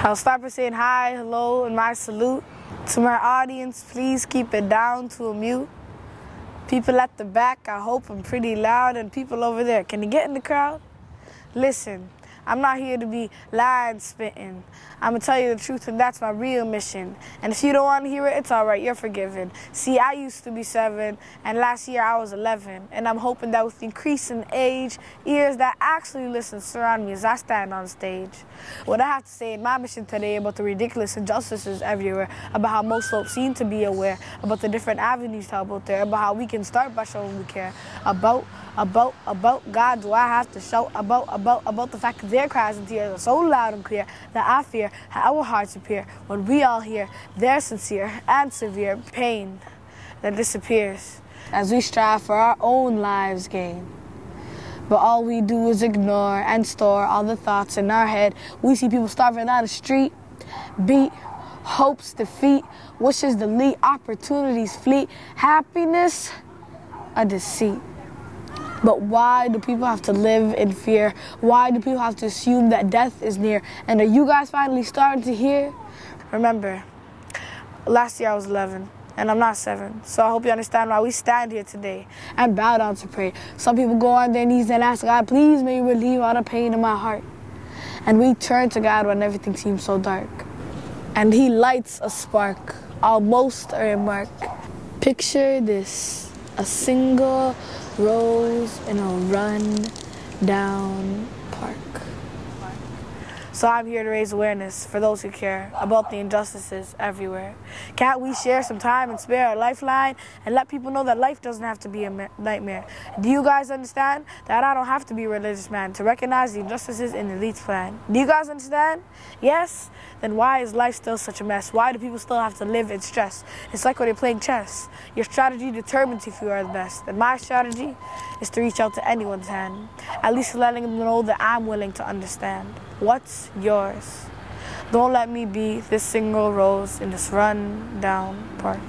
I'll start by saying hi, hello, and my salute. To my audience, please keep it down to a mute. People at the back, I hope I'm pretty loud, and people over there, can you get in the crowd? Listen, I'm not here to be lying, spitting. I'm going to tell you the truth, and that's my real mission. And if you don't want to hear it, it's all right, you're forgiven. See, I used to be 7, and last year I was 11. And I'm hoping that with increasing age, ears that actually listen surround me as I stand on stage. What I have to say in my mission today about the ridiculous injustices everywhere, about how most folks seem to be aware, about the different avenues to help out there, about how we can start by showing we care, about God, do I have to shout about the fact that their cries and tears are so loud and clear that I fear how our hearts appear when we all hear their sincere and severe pain that disappears as we strive for our own lives' gain. But all we do is ignore and store all the thoughts in our head. We see people starving on the street, beat, hopes defeat, wishes delete, opportunities fleet, happiness a deceit. But why do people have to live in fear? Why do people have to assume that death is near? And are you guys finally starting to hear? Remember, last year I was 11, and I'm not 7. So I hope you understand why we stand here today and bow down to pray. Some people go on their knees and ask God, please may you relieve all the pain in my heart. And we turn to God when everything seems so dark. And He lights a spark, almost a mark. Picture this, a single rose in a run-down park. So I'm here to raise awareness for those who care about the injustices everywhere. Can't we share some time and spare a lifeline and let people know that life doesn't have to be a nightmare? Do you guys understand that I don't have to be a religious man to recognize the injustices in the elite's plan? Do you guys understand? Yes? Then why is life still such a mess? Why do people still have to live in stress? It's like when you're playing chess. Your strategy determines if you are the best. And my strategy is to reach out to anyone's hand, at least letting them know that I'm willing to understand. What's yours? Don't let me be this single rose in this run-down park.